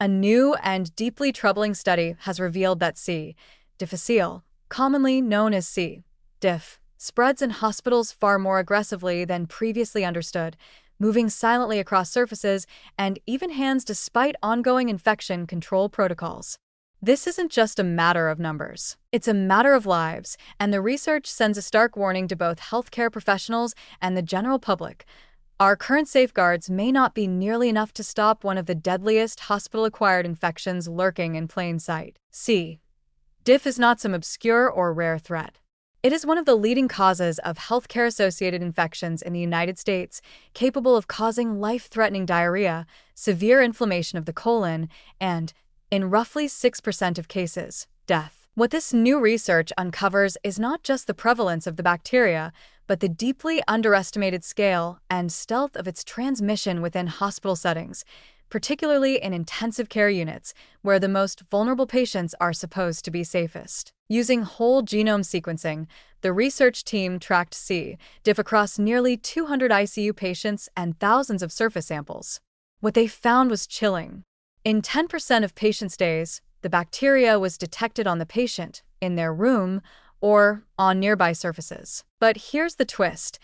A new and deeply troubling study has revealed that C. difficile, commonly known as C. diff, spreads in hospitals far more aggressively than previously understood, moving silently across surfaces and even hands despite ongoing infection control protocols. This isn't just a matter of numbers. It's a matter of lives, and the research sends a stark warning to both healthcare professionals and the general public. Our current safeguards may not be nearly enough to stop one of the deadliest hospital-acquired infections lurking in plain sight. C. diff is not some obscure or rare threat. It is one of the leading causes of healthcare-associated infections in the United States, capable of causing life-threatening diarrhea, severe inflammation of the colon, and, in roughly 6% of cases, death. What this new research uncovers is not just the prevalence of the bacteria, but the deeply underestimated scale and stealth of its transmission within hospital settings, particularly in intensive care units, where the most vulnerable patients are supposed to be safest. Using whole genome sequencing, the research team tracked C. diff across nearly 200 ICU patients and thousands of surface samples. What they found was chilling. In 10% of patient stays, the bacteria was detected on the patient, in their room, or on nearby surfaces. But here's the twist.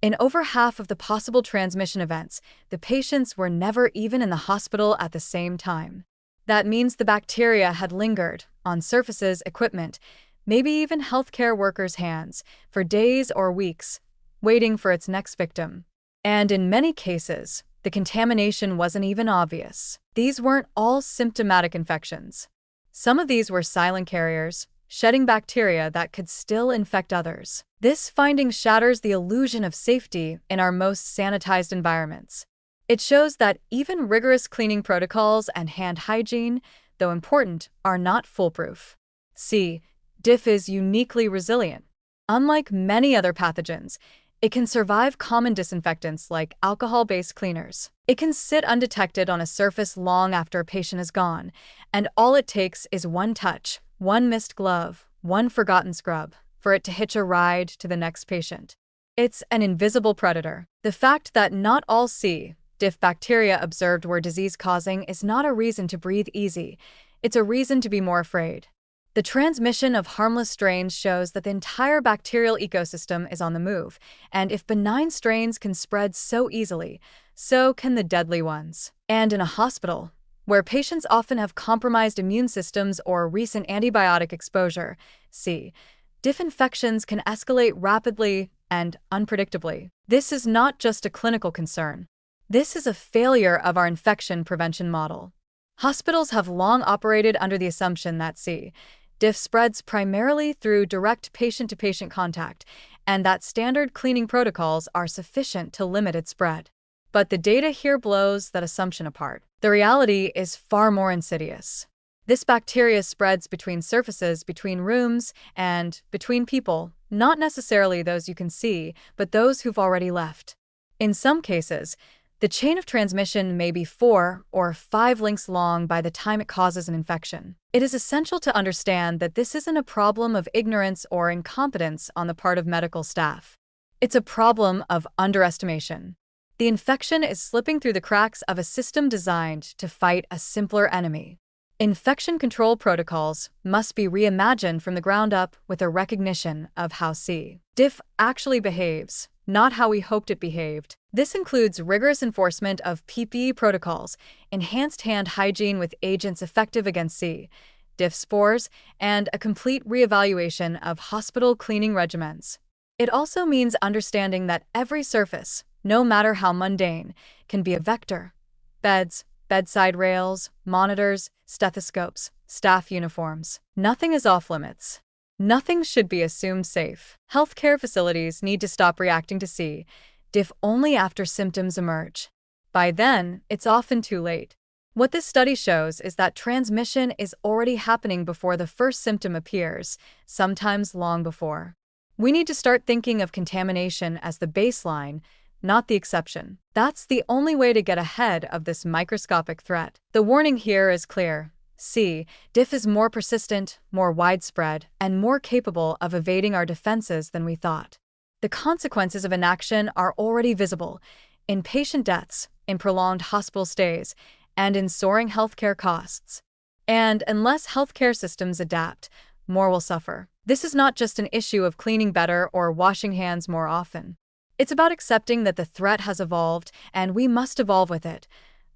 In over half of the possible transmission events, the patients were never even in the hospital at the same time. That means the bacteria had lingered on surfaces, equipment, maybe even healthcare workers' hands, for days or weeks, waiting for its next victim. And in many cases, the contamination wasn't even obvious. These weren't all symptomatic infections. Some of these were silent carriers, shedding bacteria that could still infect others. This finding shatters the illusion of safety in our most sanitized environments. It shows that even rigorous cleaning protocols and hand hygiene, though important, are not foolproof. C. diff is uniquely resilient. Unlike many other pathogens, it can survive common disinfectants like alcohol-based cleaners. It can sit undetected on a surface long after a patient is gone, and all it takes is one touch, one missed glove, one forgotten scrub, for it to hitch a ride to the next patient. It's an invisible predator. The fact that not all C. diff bacteria observed were disease-causing is not a reason to breathe easy. It's a reason to be more afraid. The transmission of harmless strains shows that the entire bacterial ecosystem is on the move, and if benign strains can spread so easily, so can the deadly ones. And in a hospital, where patients often have compromised immune systems or recent antibiotic exposure, C. diff infections can escalate rapidly and unpredictably. This is not just a clinical concern. This is a failure of our infection prevention model. Hospitals have long operated under the assumption that C. diff spreads primarily through direct patient-to-patient contact, and that standard cleaning protocols are sufficient to limit its spread. But the data here blows that assumption apart. The reality is far more insidious. This bacteria spreads between surfaces, between rooms, and between people, not necessarily those you can see, but those who've already left. In some cases, the chain of transmission may be 4 or 5 links long by the time it causes an infection. It is essential to understand that this isn't a problem of ignorance or incompetence on the part of medical staff. It's a problem of underestimation. The infection is slipping through the cracks of a system designed to fight a simpler enemy. Infection control protocols must be reimagined from the ground up with a recognition of how C. diff actually behaves, not how we hoped it behaved. This includes rigorous enforcement of PPE protocols, enhanced hand hygiene with agents effective against C. diff spores, and a complete reevaluation of hospital cleaning regimens. It also means understanding that every surface, no matter how mundane, can be a vector. Beds, bedside rails, monitors, stethoscopes, staff uniforms. Nothing is off-limits. Nothing should be assumed safe. Healthcare facilities need to stop reacting to C. diff only after symptoms emerge. By then, it's often too late. What this study shows is that transmission is already happening before the first symptom appears, sometimes long before. We need to start thinking of contamination as the baseline, not the exception. That's the only way to get ahead of this microscopic threat. The warning here is clear. C. diff is more persistent, more widespread, and more capable of evading our defenses than we thought. The consequences of inaction are already visible in patient deaths, in prolonged hospital stays, and in soaring healthcare costs. And unless healthcare systems adapt, more will suffer. This is not just an issue of cleaning better or washing hands more often. It's about accepting that the threat has evolved and we must evolve with it,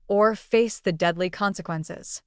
or face the deadly consequences.